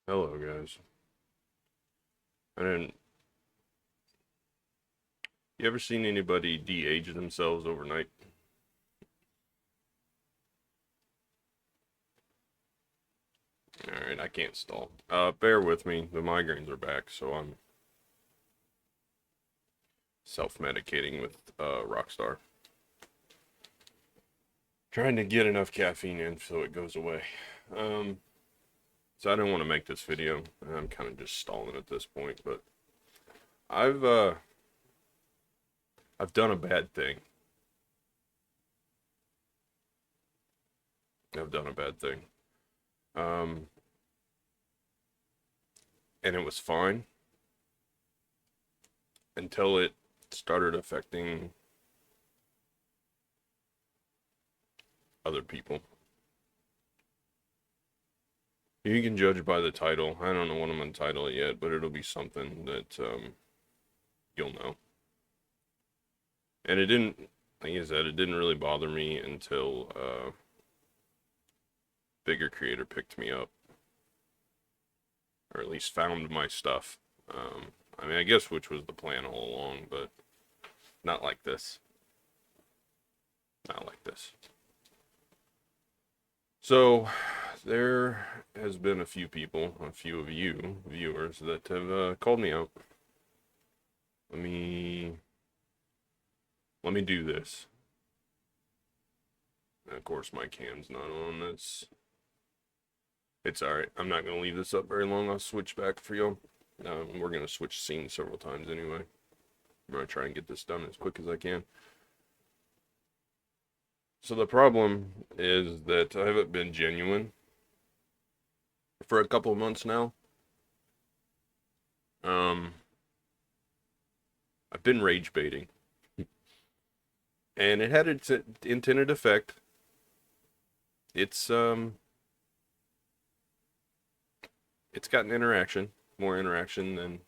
Hello, guys. I didn't. You ever seen anybody de-age themselves overnight? All right, I can't stall. Bear with me. The migraines are back, so I'm self-medicating with Rockstar, trying to get enough caffeine in so it goes away. Um, so I don't want to make this video. I'm kind of just stalling at this point, but I've uh, I've done a bad thing. I've done a bad thing. Um, and it was fine until it started affecting other people. You can judge by the title. I don't know what I'm gonna title it yet, but it'll be something that you'll know. And it didn't, like I said, it didn't really bother me until bigger creator picked me up, or at least found my stuff. I mean, I guess which was the plan all along, but not like this. Not like this. So there has been a few people, a few of you viewers that have called me out. Let me let me do this. Of course, my cam's not on this. It's alright. I'm not going to leave this up very long. I'll switch back for you. We're going to switch scenes several times anyway. I'm going to try and get this done as quick as I can. So the problem is that I haven't been genuine for a couple of months now. Um, I've been rage baiting, and it had its intended effect. It's it's gotten interaction, more interaction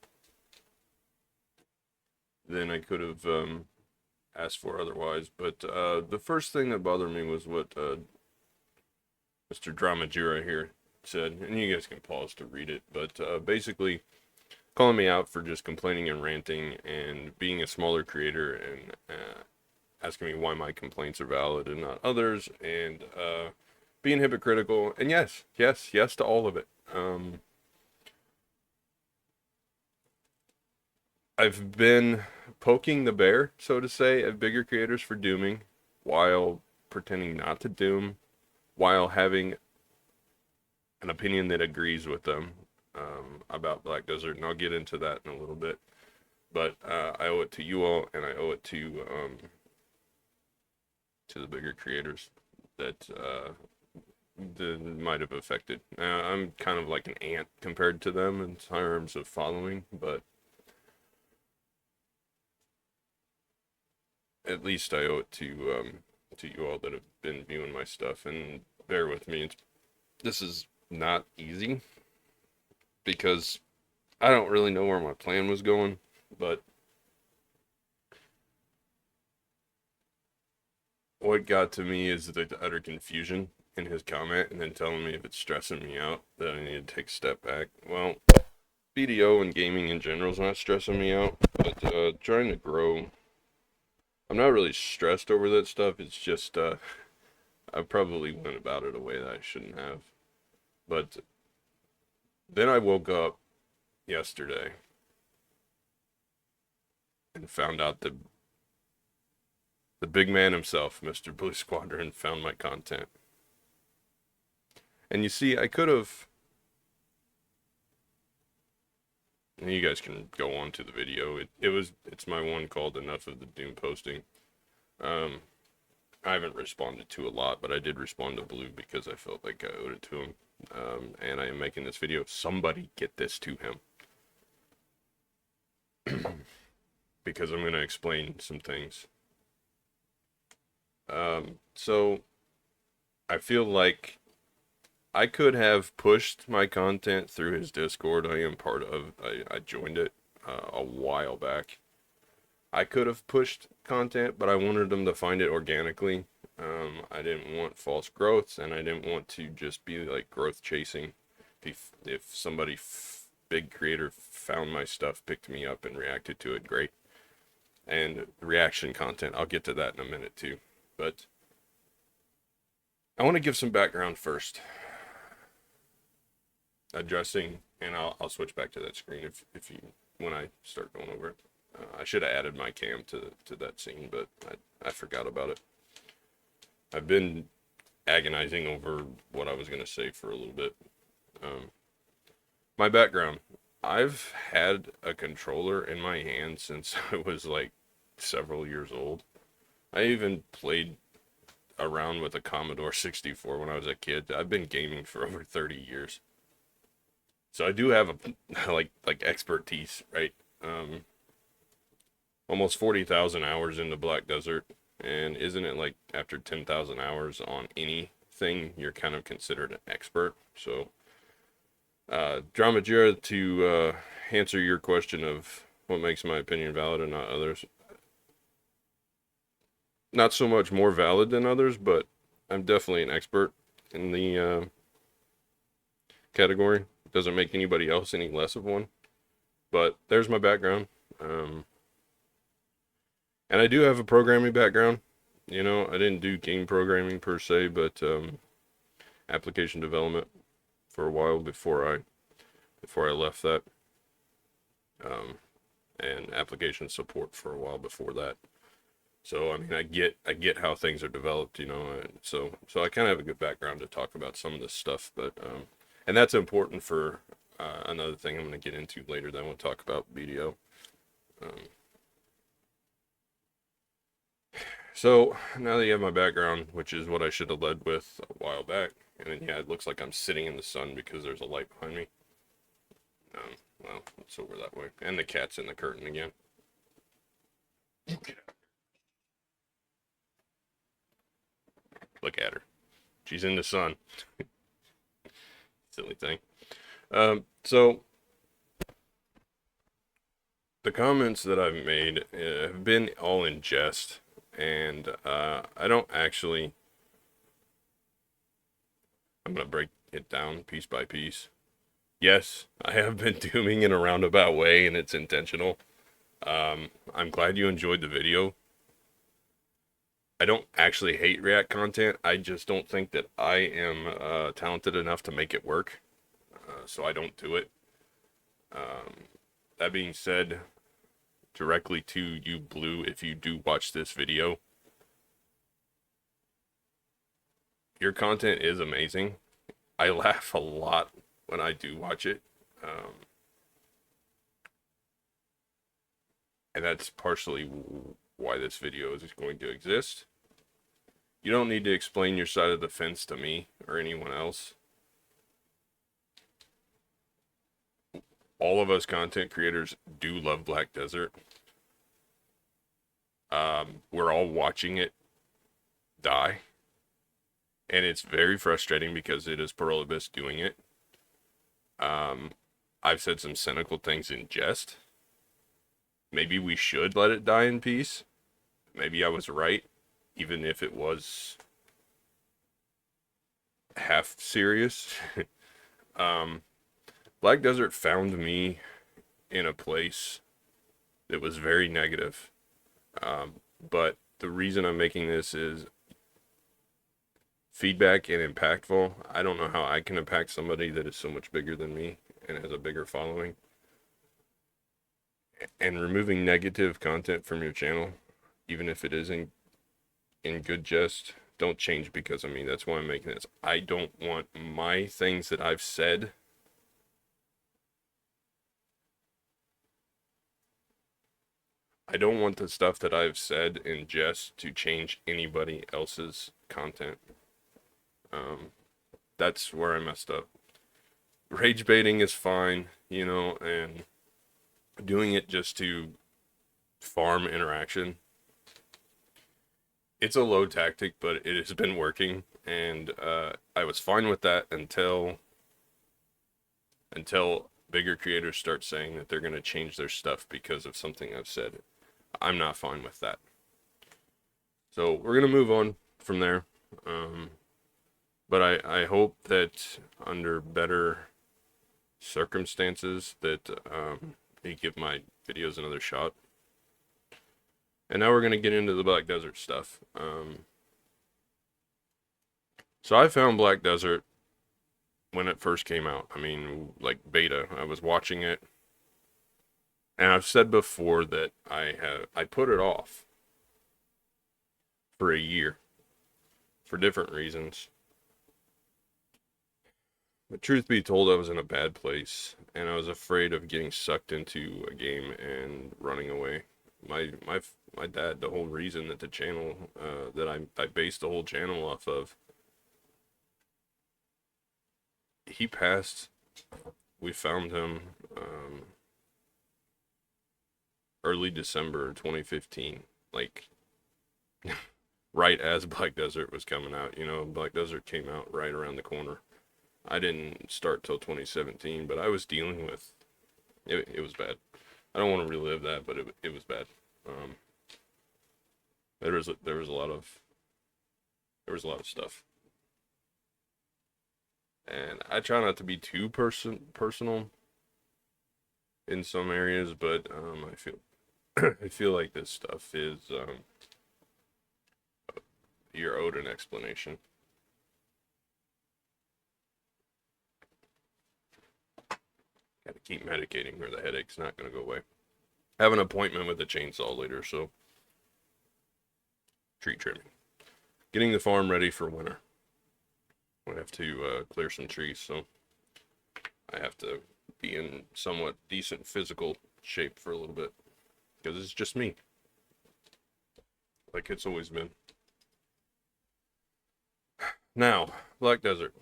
than I could have asked for otherwise. But the first thing that bothered me was what Mr. Dramajira here said, and you guys can pause to read it. But basically, calling me out for just complaining and ranting and being a smaller creator and asking me why my complaints are valid and not others, and being hypocritical. And yes, yes, yes to all of it. I've been poking the bear, so to say, at bigger creators for dooming while pretending not to doom, while having an opinion that agrees with them about Black Desert, and I'll get into that in a little bit. But I owe it to you all, and I owe it to the bigger creators that might have affected. I'm kind of like an ant compared to them in terms of following, but at least I owe it to you all that have been viewing my stuff. And bear with me. This is not easy because I don't really know where my plan was going, but what got to me is the utter confusion in his comment and then telling me if it's stressing me out that I need to take a step back. Well, BDO and gaming in general is not stressing me out, but trying to grow. I'm not really stressed over that stuff. It's just I probably went about it a way that I shouldn't have. But then I woke up yesterday and found out that the big man himself, Mr. Blue Squadron, found my content. And you see, I could have. And you guys can go on to the video. It's my one called Enough of the Doom posting. Um, I haven't responded to a lot, but I did respond to Blue because I felt like I owed it to him. And I am making this video. Somebody get this to him. Because I'm going to explain some things. So I feel like I could have pushed my content through his Discord. I am part of. I joined it a while back. I could have pushed content, but I wanted them to find it organically. I didn't want false growths, and I didn't want to just be like growth chasing If somebody big creator found my stuff, picked me up, and reacted to it, great. And reaction content, I'll get to that in a minute too. But I want to give some background first, addressing, and I'll switch back to that screen if you when I start going over it. I should have added my cam to that scene, but I forgot about it. I've been agonizing over what I was going to say for a little bit. My background. I've had a controller in my hand since I was like several years old. I even played around with a Commodore 64 when I was a kid. I've been gaming for over 30 years. So I do have a like expertise, right? Almost 40,000 hours into Black Desert, and isn't it like after 10,000 hours on anything, you're kind of considered an expert? So, Dramajira, to answer your question of what makes my opinion valid and not others, not so much more valid than others, but I'm definitely an expert in the category. Doesn't make anybody else any less of one. But there's my background. And I do have a programming background. You know, I didn't do game programming per se, but application development for a while before I left that. And application support for a while before that. So I mean, I get how things are developed, you know. And so I kind of have a good background to talk about some of this stuff, but and that's important for another thing I'm going to get into later. That I want to talk about BDO. So now that you have my background, which is what I should have led with a while back, and then yeah, it looks like I'm sitting in the sun because there's a light behind me. Well, it's over that way, and the cat's in the curtain again. Look at her. She's in the sun. Silly thing. So the comments that I've made have been all in jest, and I don't actually. I'm gonna break it down piece by piece. Yes, I have been dooming in a roundabout way, and it's intentional. I'm glad you enjoyed the video. I don't actually hate React content. I just don't think that I am talented enough to make it work. So I don't do it. That being said, directly to you, Blue, if you do watch this video, your content is amazing. I laugh a lot when I do watch it. And that's partially why this video is going to exist. You don't need to explain your side of the fence to me or anyone else. All of us content creators do love Black Desert. We're all watching it die. And it's very frustrating because it is Perolibus doing it. I've said some cynical things in jest. Maybe we should let it die in peace. Maybe I was right, even if it was half serious. Black Desert found me in a place that was very negative. But the reason I'm making this is feedback and impactful. I don't know how I can impact somebody that is so much bigger than me and has a bigger following. And removing negative content from your channel, even if it is in good jest, don't change because of me. That's why I'm making this. I don't want my things that I've said I don't want the stuff that I've said in jest to change anybody else's content. That's where I messed up. Rage baiting is fine, you know, and doing it just to farm interaction. It's a low tactic, but it has been working, and I was fine with that until bigger creators start saying that they're going to change their stuff because of something I've said. I'm not fine with that. So we're going to move on from there. But I hope that under better circumstances that may give my videos another shot. And now we're going to get into the Black Desert stuff. So I found Black Desert when it first came out. I mean, like beta. I was watching it. And I've said before that I put it off for a year for different reasons. But truth be told, I was in a bad place, and I was afraid of getting sucked into a game and running away. My dad, the whole reason that the channel that I based the whole channel off of, he passed. We found him early December 2015, like right as Black Desert was coming out. You know, Black Desert came out right around the corner. I didn't start till 2017, but I was dealing with it. It was bad. I don't want to relive that, but it was bad. There was a lot of stuff, and I try not to be too personal in some areas, but I feel I feel like this stuff is you're owed an explanation. Got to keep medicating or the headache's not going to go away. I have an appointment with a chainsaw later, so tree trimming. Getting the farm ready for winter. I have to clear some trees, so I have to be in somewhat decent physical shape for a little bit. Because it's just me. Like it's always been. Now, Black Desert.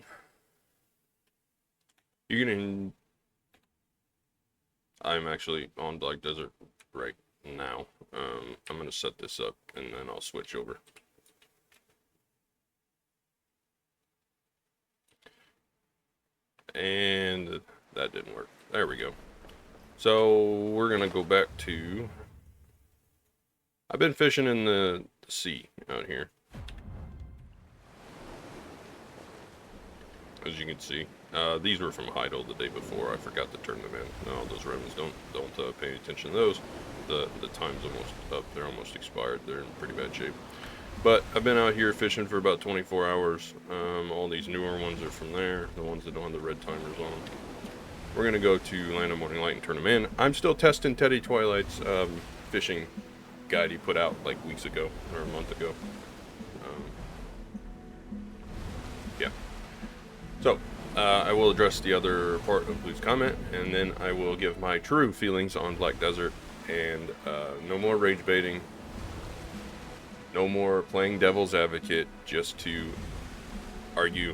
You're getting... I'm actually on Black Desert right now. I'm going to set this up and then I'll switch over. And that didn't work. There we go. So we're going to go back to... I've been fishing in the sea out here. As you can see. These were from Heidel the day before. I forgot to turn them in. No, those ribbons don't pay attention to those. The time's almost up. They're almost expired. They're in pretty bad shape. But I've been out here fishing for about 24 hours. All these newer ones are from there. The ones that don't have the red timers on them. We're going to go to Land of Morning Light and turn them in. I'm still testing Teddy Twilight's fishing guide he put out like weeks ago or a month ago. Yeah. So, I will address the other part of Blue's comment, and then I will give my true feelings on Black Desert, and no more rage baiting, no more playing devil's advocate just to argue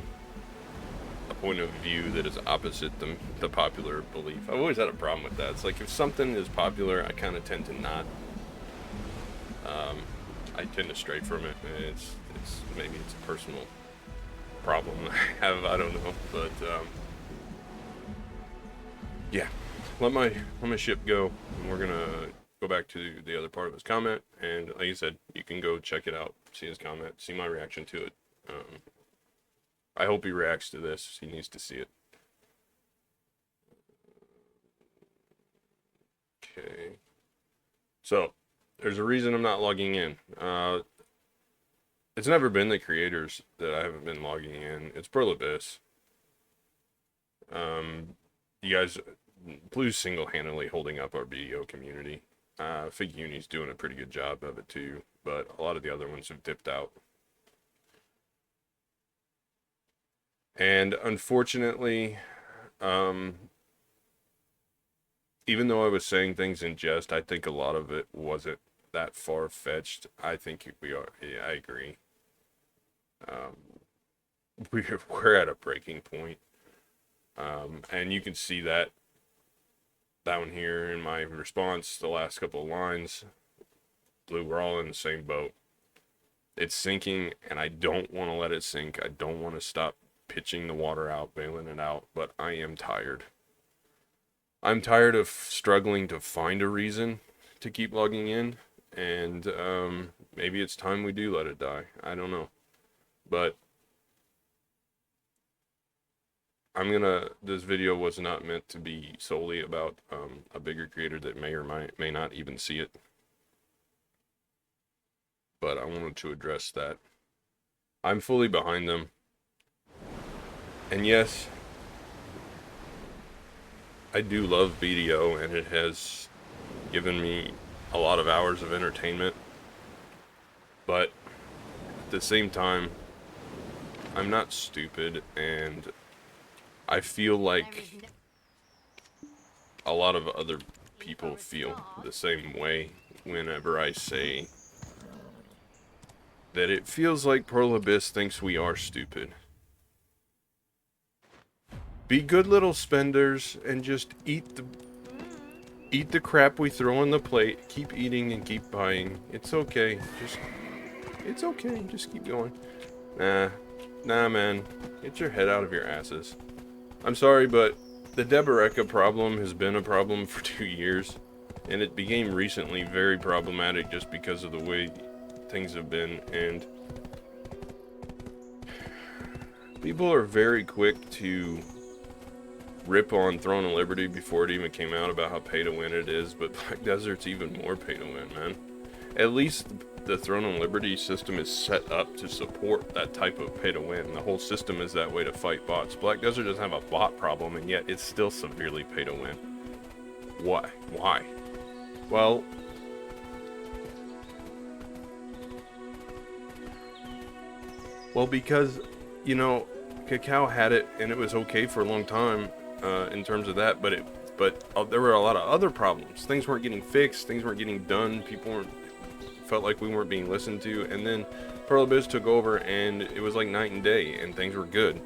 a point of view that is opposite the popular belief. I've always had a problem with that. It's like if something is popular, I kind of tend to not. I tend to stray from it. It's maybe it's a personal problem I have, I don't know, but yeah, let my ship go, and we're gonna go back to the other part of his comment. And like I said, you can go check it out, see his comment, see my reaction to it. I hope he reacts to this. He needs to see it. Okay, so there's a reason I'm not logging in. It's never been the creators that I haven't been logging in. It's Pearl Abyss. You guys, Blue's single-handedly holding up our BDO community. Fig Uni's doing a pretty good job of it too, but a lot of the other ones have dipped out. And unfortunately, even though I was saying things in jest, I think a lot of it wasn't that far-fetched. I think we are. Yeah, I agree. We're at a breaking point, and you can see that down here in my response. The last couple of lines, Blue, we're all in the same boat. It's sinking, and I don't want to let it sink. I don't want to stop pitching the water out, bailing it out, but I am tired. I'm tired of struggling to find a reason to keep logging in. And maybe it's time we do let it die. I don't know. But this video was not meant to be solely about a bigger creator that may or may not even see it. But I wanted to address that. I'm fully behind them. And yes, I do love BDO, and it has given me a lot of hours of entertainment. But at the same time, I'm not stupid, and I feel like a lot of other people feel the same way whenever I say that it feels like Pearl Abyss thinks we are stupid. Be good little spenders and just eat the crap we throw on the plate. Keep eating and keep buying. It's okay. It's okay. Just keep going. Nah, man. Get your head out of your asses. I'm sorry, but the Deboreka problem has been a problem for 2 years, and it became recently very problematic just because of the way things have been, and people are very quick to rip on Throne of Liberty before it even came out about how pay to win it is, but Black Desert's even more pay to win, man. At least the Throne of Liberty system is set up to support that type of pay to win. The whole system is that way to fight bots. Black Desert doesn't have a bot problem, and yet it's still severely pay to win. Why? Why? Well, because, you know, Cacao had it, and it was okay for a long time in terms of that, but there were a lot of other problems. Things weren't getting fixed, things weren't getting done, felt like we weren't being listened to, and then Pearl Abyss took over, and it was like night and day, and things were good.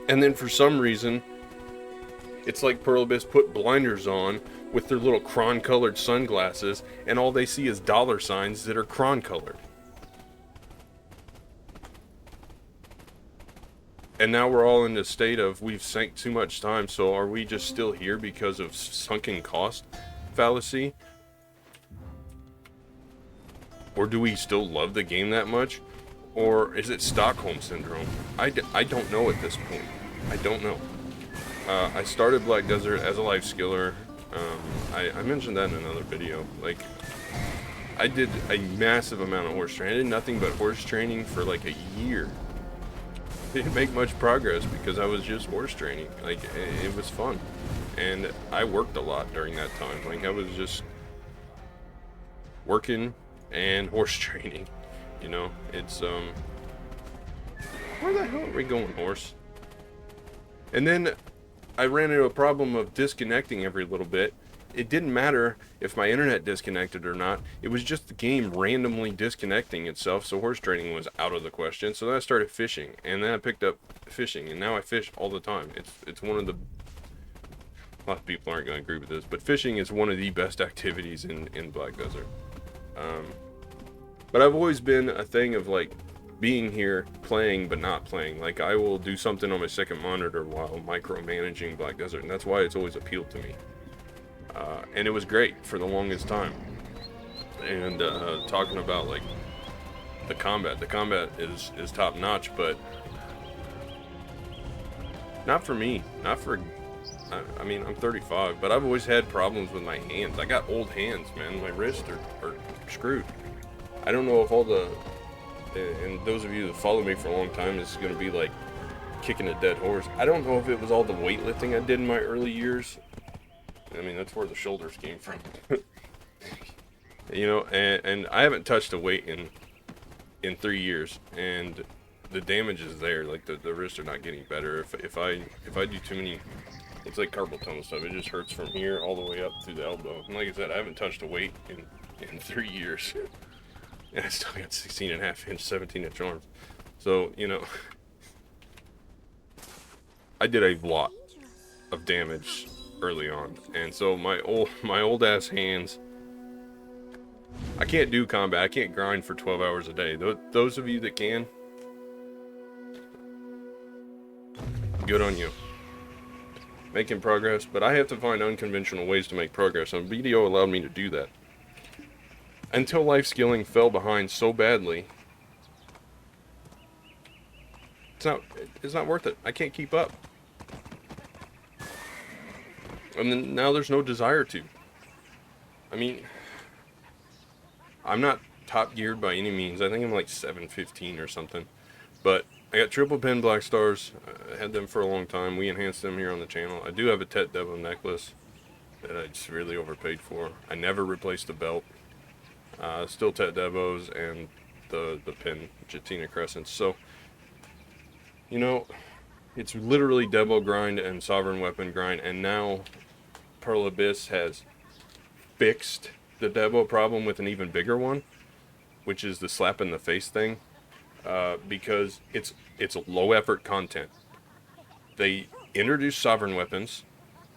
And then for some reason, it's like Pearl Abyss put blinders on with their little cron-colored sunglasses, and all they see is dollar signs that are cron-colored. And now we're all in this state of we've sank too much time, so are we just still here because of sunken cost fallacy? Or do we still love the game that much? Or is it Stockholm Syndrome? I don't know at this point. I don't know. I started Black Desert as a life skiller. I mentioned that in another video. Like, I did a massive amount of horse training. I did nothing but horse training for like a year. Didn't make much progress because I was just horse training. Like, it was fun. And I worked a lot during that time. Like, I was just working and horse training, you know. It's where the hell are we going, horse? And then I ran into a problem of disconnecting every little bit. It didn't matter if my internet disconnected or not. It was just the game randomly disconnecting itself, so horse training was out of the question. So then I started fishing, and then I picked up fishing, and now I fish all the time. It's one of the, a lot of people aren't going to agree with this, but fishing is one of the best activities in Black Desert. But I've always been a thing of like being here, playing but not playing. Like, I will do something on my second monitor while micromanaging Black Desert, and that's why it's always appealed to me. And it was great for the longest time. And talking about like the combat is top notch, but not for me. Not for. I mean, I'm 35, but I've always had problems with my hands. I got old hands, man. My wrists are screwed. I don't know if all the, and those of you that follow me for a long time, this is going to be like kicking a dead horse. I don't know if it was all the weightlifting I did in my early years. I mean, that's where the shoulders came from. You know, and I haven't touched a weight in 3 years, and the damage is there. Like, the wrists are not getting better. If I do too many, it's like carpal tunnel stuff. It just hurts from here all the way up through the elbow. And like I said, I haven't touched a weight in 3 years. And I still got 16.5 inch, 17 inch arms. So, you know, I did a lot of damage early on. And so my old ass hands, I can't do combat. I can't grind for 12 hours a day. Those of you that can, good on you. Making progress, but I have to find unconventional ways to make progress, and BDO allowed me to do that. Until life skilling fell behind so badly, it's not worth it. I can't keep up. And then now there's no desire to. I mean, I'm not top geared by any means. I think I'm like 715 or something. But I got triple pin black stars. I had them for a long time. We enhanced them here on the channel. I do have a Tet Devo necklace that I just really overpaid for. I never replaced the belt. Still Tet Devos and the pin Jatina Crescents. So, you know, it's literally Devo grind and Sovereign Weapon grind. And now Pearl Abyss has fixed the Devo problem with an even bigger one, which is the slap in the face thing. Because it's low effort content. They introduced Sovereign Weapons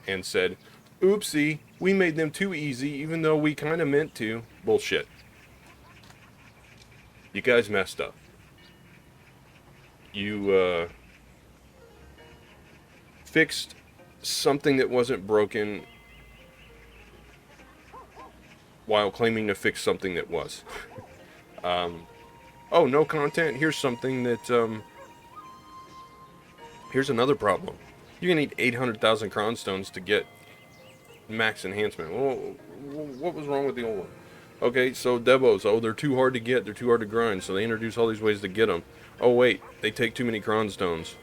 and said, oopsie, we made them too easy even though we kind of meant to. Bullshit. You guys messed up. You fixed something that wasn't broken while claiming to fix something that was. Oh, no content? Here's something that, here's another problem. You're gonna need 800,000 crown stones to get max enhancement. Well, what was wrong with the old one? Okay, so Devos, oh, they're too hard to get, they're too hard to grind, so they introduce all these ways to get them. Oh, wait, they take too many crown stones.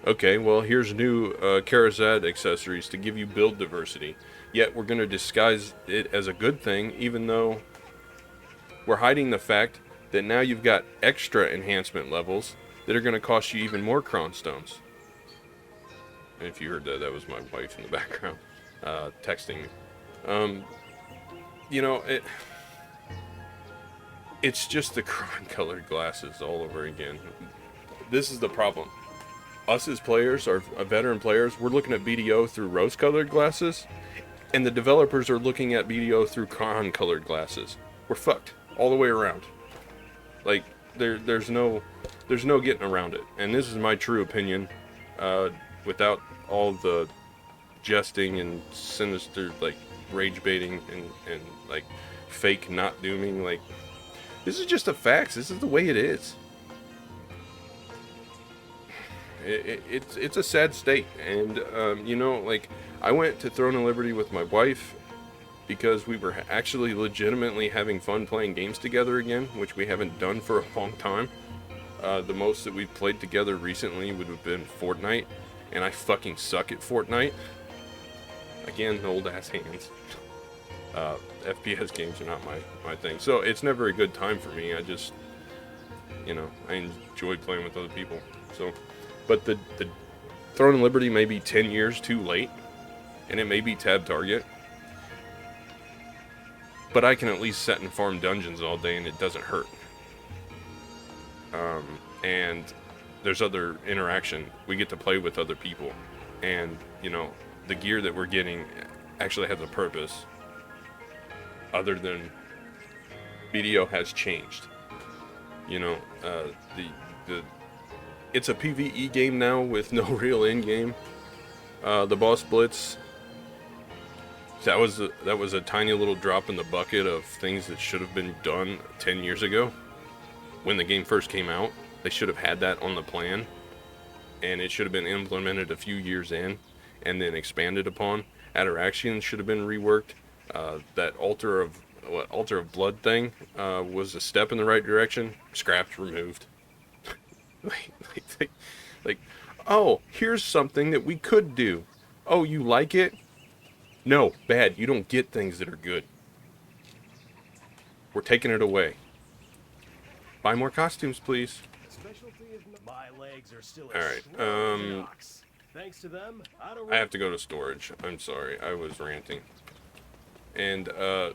Okay, well, here's new Karazad accessories to give you build diversity. Yet we're gonna disguise it as a good thing, even though we're hiding the fact that now you've got extra enhancement levels that are going to cost you even more crown stones. And if you heard that, that was my wife in the background texting me. You know, it's just the crown-colored glasses all over again. This is the problem. Us as players, our veteran players, we're looking at BDO through rose-colored glasses, and the developers are looking at BDO through crown-colored glasses. We're fucked all the way around. Like, there's no getting around it. And this is my true opinion, without all the jesting and sinister, like, rage baiting and like fake not dooming. Like, this is just a fact. This is the way it is. It's a sad state. And you know, like, I went to Throne of Liberty with my wife because we were actually legitimately having fun playing games together again, which we haven't done for a long time. The most that we've played together recently would have been Fortnite, and I fucking suck at Fortnite. Again, old ass hands. FPS games are not my thing, so it's never a good time for me. I just, you know, I enjoy playing with other people. So, but the Throne of Liberty may be 10 years too late, and it may be tab target, but I can at least sit and farm dungeons all day and it doesn't hurt. And there's other interaction. We get to play with other people. And, you know, the gear that we're getting actually has a purpose. Other than BDO has changed. You know, it's a PvE game now with no real end game. The boss blitz, that was a tiny little drop in the bucket of things that should have been done 10 years ago. When the game first came out, they should have had that on the plan, and it should have been implemented a few years in, and then expanded upon. Ataraxians should have been reworked. That altar of blood thing was a step in the right direction. Scrapped, removed. like, oh, here's something that we could do. Oh, you like it? No, bad. You don't get things that are good. We're taking it away. Buy more costumes, please. Alright, I have to go to storage. I'm sorry, I was ranting. And, I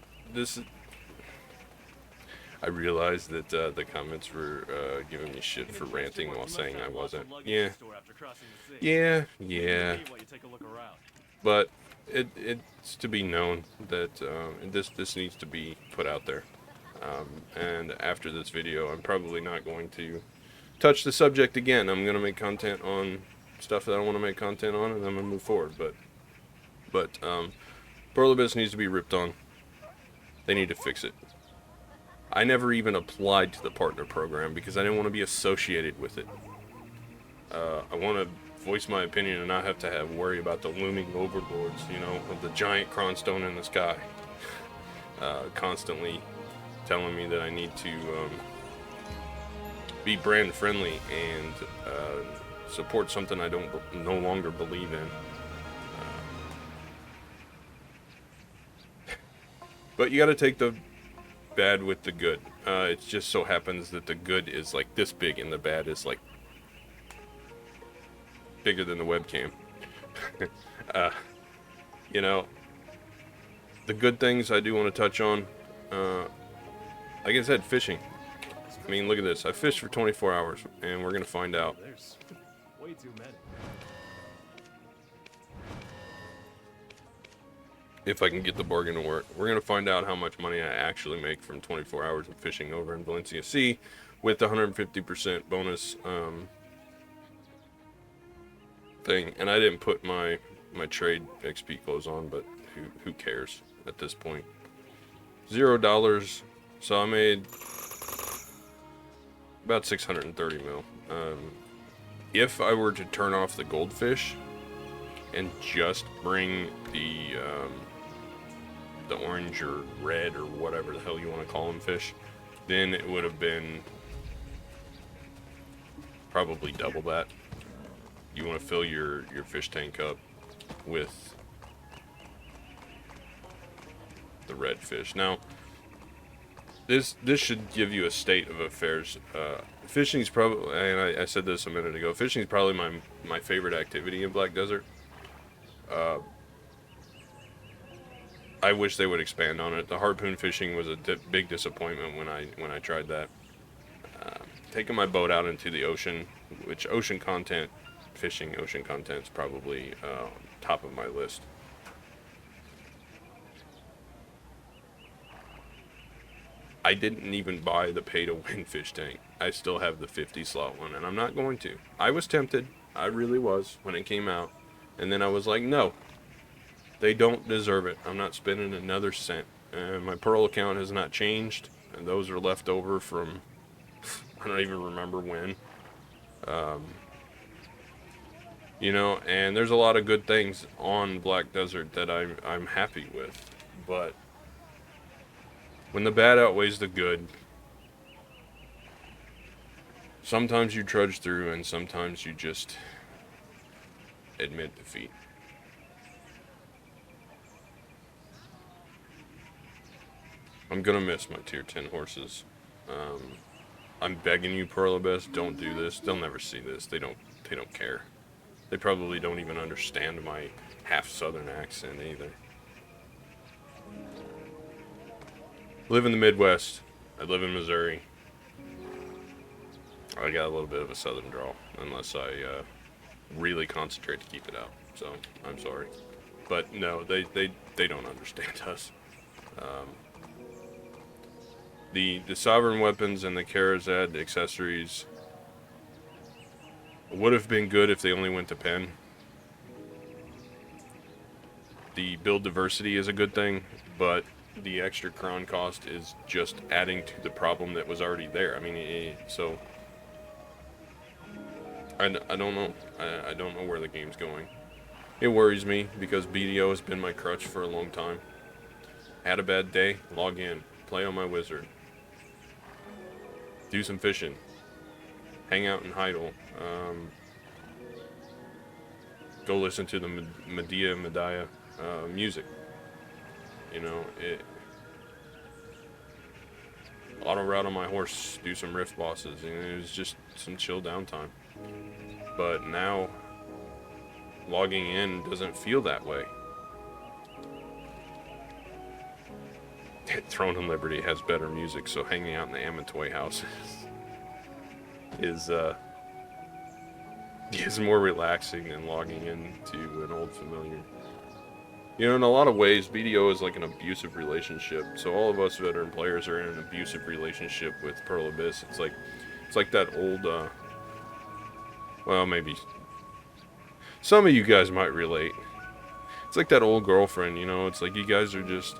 realized that, the comments were, giving me shit for ranting while saying I wasn't. Yeah. But, it's to be known that, this needs to be put out there. And after this video, I'm probably not going to touch the subject again. I'm going to make content on stuff that I want to make content on, and I'm going to move forward. But Pearl Abyss needs to be ripped on. They need to fix it. I never even applied to the partner program because I didn't want to be associated with it. I want to voice my opinion and not have to worry about the looming overlords, you know, of the giant cronstone in the sky, constantly telling me that I need to be brand friendly and support something I don't no longer believe in. But you got to take the bad with the good. It just so happens that the good is like this big and the bad is like bigger than the webcam. You know, the good things I do want to touch on, like I said, fishing. I mean, look at this. I fished for 24 hours, and we're going to find out. There's way too many. If I can get the bargain to work. We're going to find out how much money I actually make from 24 hours of fishing over in Valencia Sea with the 150% bonus thing. And I didn't put my trade XP clothes on, but who cares at this point? $0. So I made about 630 mil. If I were to turn off the goldfish and just bring the orange or red or whatever the hell you want to call them fish, then it would have been probably double that. You want to fill your fish tank up with the red fish. Now, this should give you a state of affairs. Fishing's probably, and I said this a minute ago, fishing's probably my favorite activity in Black Desert. I wish they would expand on it. The harpoon fishing was a big disappointment when I tried that. Taking my boat out into the ocean, which ocean content is probably top of my list. I didn't even buy the pay-to-win fish tank. I still have the 50 slot one, and I'm not going to. I was tempted. I really was when it came out. And then I was like, no. They don't deserve it. I'm not spending another cent. My Pearl account has not changed. And those are left over from, I don't even remember when. You know, and there's a lot of good things on Black Desert that I'm happy with. But when the bad outweighs the good, sometimes you trudge through and sometimes you just admit defeat. I'm gonna miss my tier 10 horses. I'm begging you, Pearl Abyss, don't do this. They'll never see this. They don't care. They probably don't even understand my half southern accent either. I live in the Midwest. I live in Missouri. I got a little bit of a southern drawl, unless I really concentrate to keep it out. So I'm sorry, but no, they don't understand us. The sovereign weapons and the Karazad accessories would have been good if they only went to pen. The build diversity is a good thing, but the extra crown cost is just adding to the problem that was already there. I mean, so I don't know. I don't know where the game's going. It worries me because BDO has been my crutch for a long time. Had a bad day, log in, play on my wizard, do some fishing, hang out in Heidel, go listen to the Medea music. You know, auto route on my horse, do some rift bosses, and it was just some chill downtime. But now, logging in doesn't feel that way. Throne and Liberty has better music, so hanging out in the Amantoy house is more relaxing than logging into an old familiar. You know, in a lot of ways, BDO is like an abusive relationship. So all of us veteran players are in an abusive relationship with Pearl Abyss. It's like that old, well, maybe some of you guys might relate. It's like that old girlfriend, you know. It's like you guys are just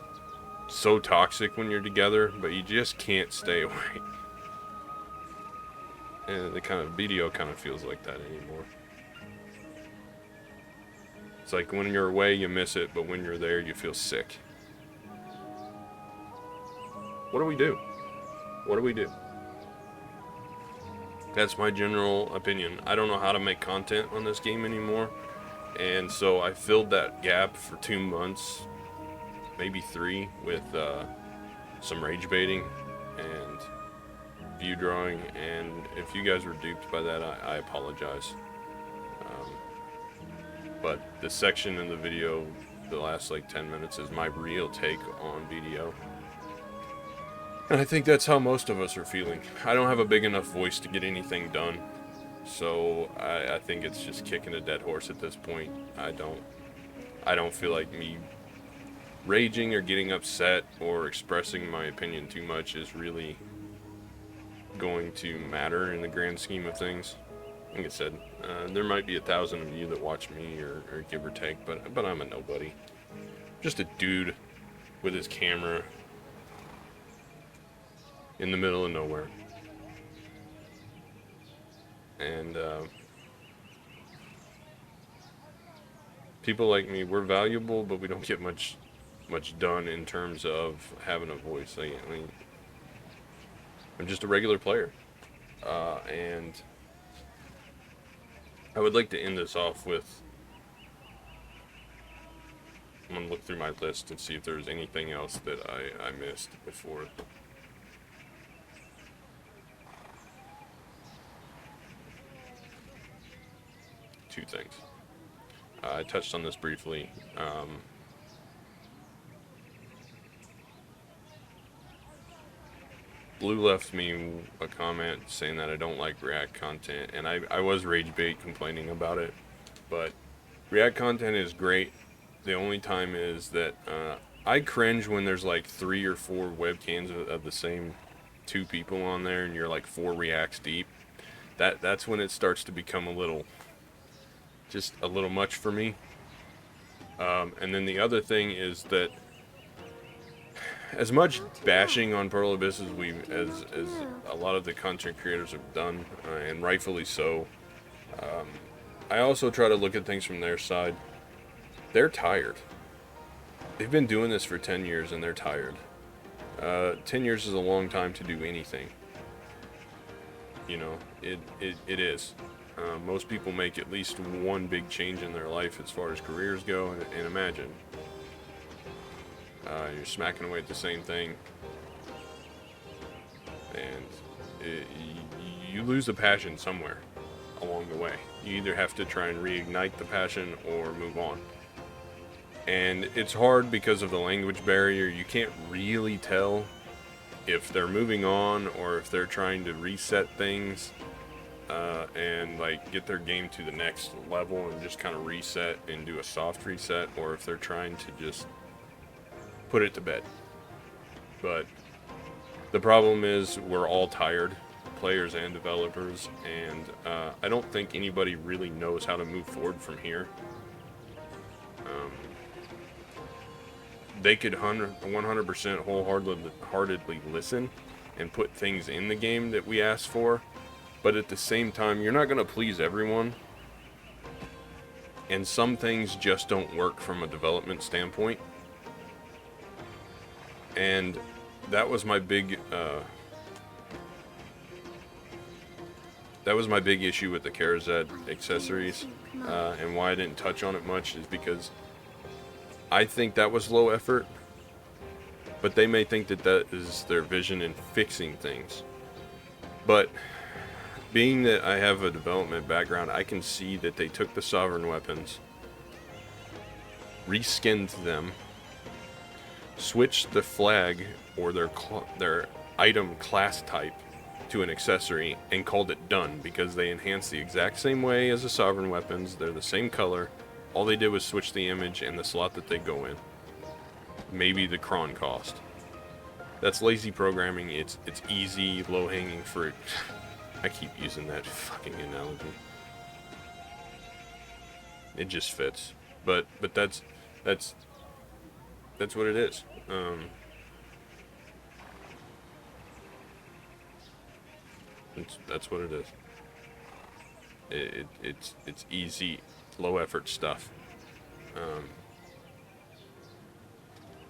so toxic when you're together, but you just can't stay away. And the BDO kind of feels like that anymore. It's like when you're away, you miss it, but when you're there, you feel sick. What do we do? What do we do? That's my general opinion. I don't know how to make content on this game anymore. And so I filled that gap for 2 months, maybe 3, with some rage baiting and view drawing. And if you guys were duped by that, I apologize. But the section in the video, the last like 10 minutes, is my real take on BDO. And I think that's how most of us are feeling. I don't have a big enough voice to get anything done. So I think it's just kicking a dead horse at this point. I don't feel like me raging or getting upset or expressing my opinion too much is really going to matter in the grand scheme of things. Like I said, there might be 1,000 of you that watch me or give or take, but I'm a nobody. Just a dude with his camera in the middle of nowhere. And people like me, we're valuable, but we don't get much done in terms of having a voice. I mean, I'm just a regular player, and I would like to end this off with, I'm gonna look through my list and see if there's anything else that I missed before. Two things. I touched on this briefly. Blue left me a comment saying that I don't like React content, and I was rage bait complaining about it, but React content is great. The only time is that I cringe when there's like 3 or 4 webcams of the same 2 people on there, and you're like 4 reacts deep. That's when it starts to become just a little much for me. And then the other thing is that as much bashing on Pearl Abyss as a lot of the content creators have done, and rightfully so, I also try to look at things from their side. They're tired. They've been doing this for 10 years and they're tired. 10 years is a long time to do anything. You know, it is. Most people make at least one big change in their life as far as careers go, and imagine you're smacking away at the same thing, and you lose the passion somewhere along the way. You either have to try and reignite the passion or move on. And it's hard because of the language barrier. You can't really tell if they're moving on or if they're trying to reset things and like get their game to the next level and just kind of reset and do a soft reset, or if they're trying to just put it to bed. But the problem is we're all tired, players and developers, and I don't think anybody really knows how to move forward from here. They could 100% wholeheartedly listen and put things in the game that we asked for, but at the same time, you're not going to please everyone, and some things just don't work from a development standpoint. And that was my big issue with the Karazad accessories, and why I didn't touch on it much is because I think that was low effort, but they may think that that is their vision in fixing things. But being that I have a development background, I can see that they took the sovereign weapons, reskinned them, switched the flag or their item class type to an accessory, and called it done, because they enhanced the exact same way as the sovereign weapons. They're the same color. All they did was switch the image and the slot that they go in. Maybe the cron cost. That's lazy programming. It's easy, low-hanging fruit. I keep using that fucking analogy. It just fits. But that's what it is. That's what it is. It's easy, low effort stuff.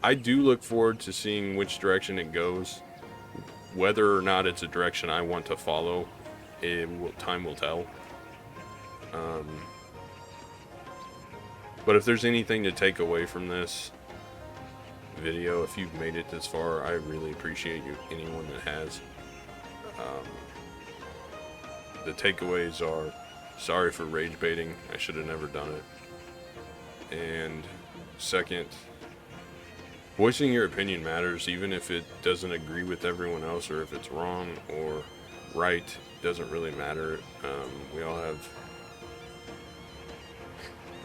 I do look forward to seeing which direction it goes. Whether or not it's a direction I want to follow, time will tell. But if there's anything to take away from this video, if you've made it this far, I really appreciate you, anyone that has. The takeaways are, sorry for rage baiting, I should have never done it. And second, voicing your opinion matters, even if it doesn't agree with everyone else, or if it's wrong or right, doesn't really matter.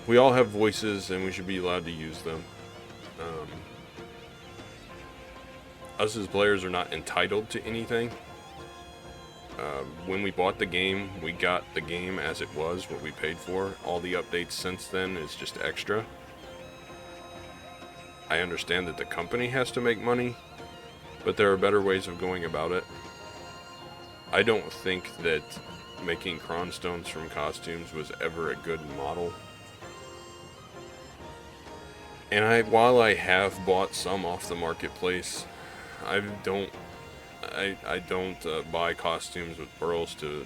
We all have voices, and we should be allowed to use them. Us as players are not entitled to anything. When we bought the game, we got the game as it was, what we paid for. All the updates since then is just extra. I understand that the company has to make money, but there are better ways of going about it. I don't think that making cronstones from costumes was ever a good model. And while I have bought some off the marketplace, I don't buy costumes with pearls to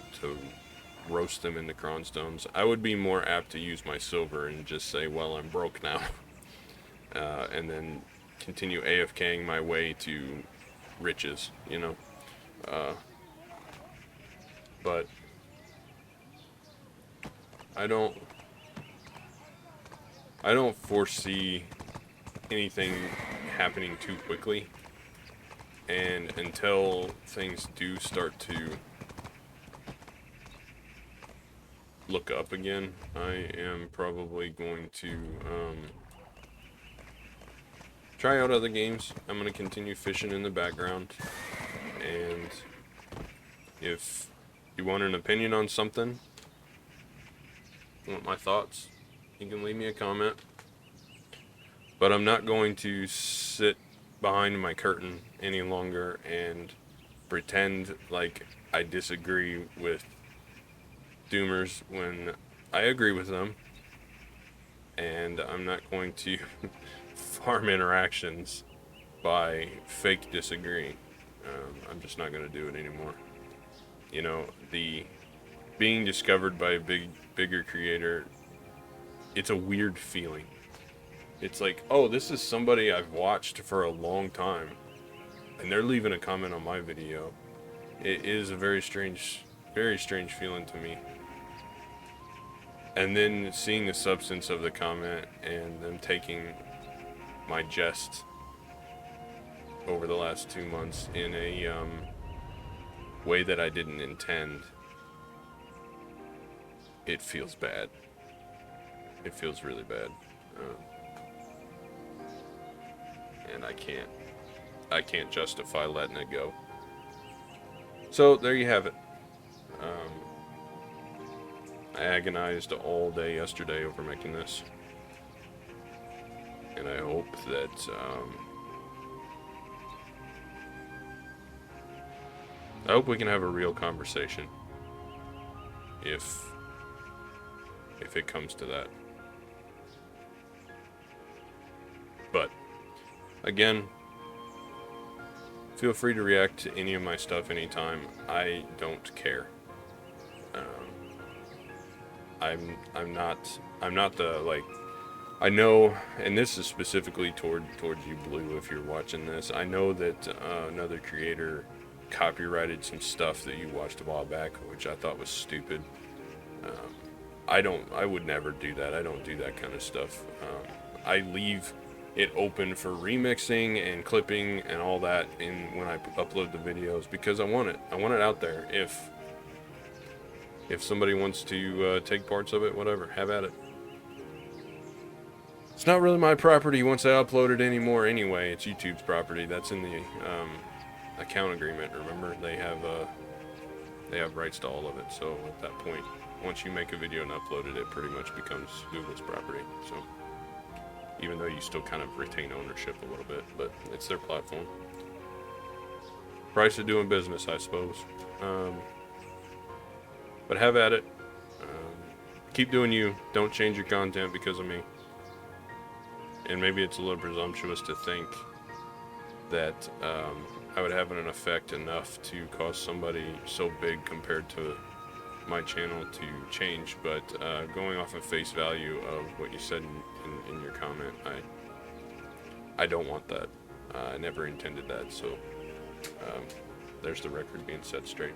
roast them into cronstones. I would be more apt to use my silver and just say, well, I'm broke now. And then continue AFKing my way to riches, you know? But I don't foresee anything happening too quickly. And until things do start to look up again, I am probably going to try out other games. I'm going to continue fishing in the background. And if you want an opinion on something, want my thoughts, you can leave me a comment. But I'm not going to sit behind my curtain any longer and pretend like I disagree with Doomers when I agree with them. And I'm not going to farm interactions by fake disagreeing. I'm just not going to do it anymore. You know, the being discovered by a bigger creator, it's a weird feeling. It's like, oh, this is somebody I've watched for a long time, and they're leaving a comment on my video. It is a very strange feeling to me. And then seeing the substance of the comment and them taking my jest over the last 2 months in a way that I didn't intend, it feels bad. It feels really bad. And I can't justify letting it go. So there you have it. I agonized all day yesterday over making this, and I hope that we can have a real conversation if it comes to that. But again, feel free to react to any of my stuff anytime. I don't care. I'm not the, like, I know, and this is specifically towards you, Blue, if you're watching this. I know that another creator copyrighted some stuff that you watched a while back, which I thought was stupid. I would never do that. I don't do that kind of stuff. I leave it open for remixing and clipping and all that when I upload the videos, because I want it out there. If somebody wants to take parts of it, whatever, have at it. It's not really my property once I upload it anymore anyway. It's YouTube's property. That's in the account agreement, remember? They have rights to all of it. So at that point, once you make a video and upload it, it pretty much becomes Google's property. So even though you still kind of retain ownership a little bit, but it's their platform. Price of doing business, I suppose. But have at it. Keep doing you. Don't change your content because of me. and maybe it's a little presumptuous to think that I would have an effect enough to cause somebody so big compared to my channel to change, but going off of face value of what you said in your comment, I don't want that. I never intended that, so there's the record being set straight.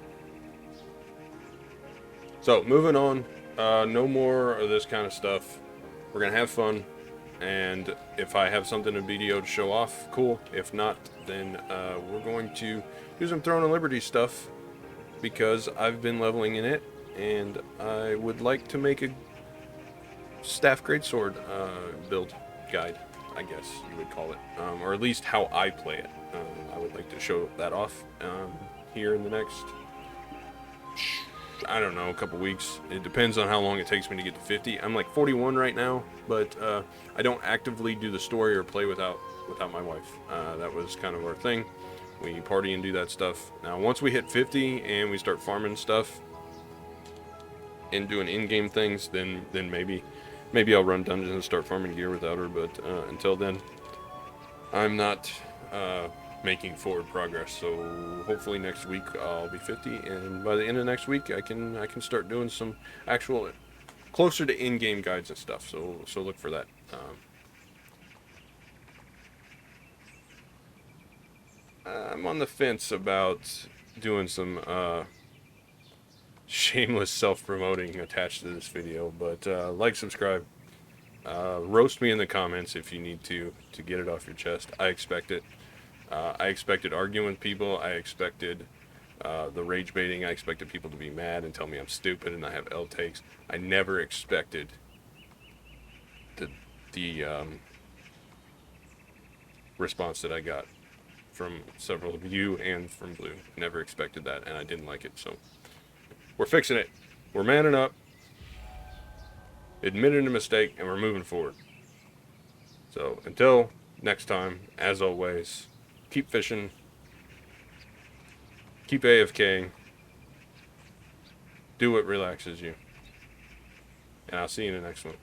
So, moving on, no more of this kind of stuff. We're gonna have fun, and if I have something in BDO to show off, cool. If not, then we're going to do some Throne of Liberty stuff, because I've been leveling in it, and I would like to make a staff greatsword build guide, I guess you would call it, or at least how I play it. I would like to show that off here in the next, I don't know, a couple weeks. It depends on how long it takes me to get to 50. I'm like 41 right now, but I don't actively do the story or play without my wife. That was kind of our thing. We party and do that stuff. Now, once we hit 50 and we start farming stuff and doing in-game things, then maybe I'll run dungeons and start farming gear without her. But until then, I'm not making forward progress. So hopefully next week I'll be 50, and by the end of next week I can start doing some actual closer to in-game guides and stuff. So look for that. I'm on the fence about doing some shameless self-promoting attached to this video, but like, subscribe, roast me in the comments if you need to get it off your chest. I expect it. I expected arguing with people. I expected the rage baiting. I expected people to be mad and tell me I'm stupid and I have L takes. I never expected the response that I got from several of you and from Blue. Never expected that, and I didn't like it. So we're fixing it. We're manning up, admitting a mistake, and we're moving forward. So until next time, as always, keep fishing, keep AFKing, do what relaxes you, and I'll see you in the next one.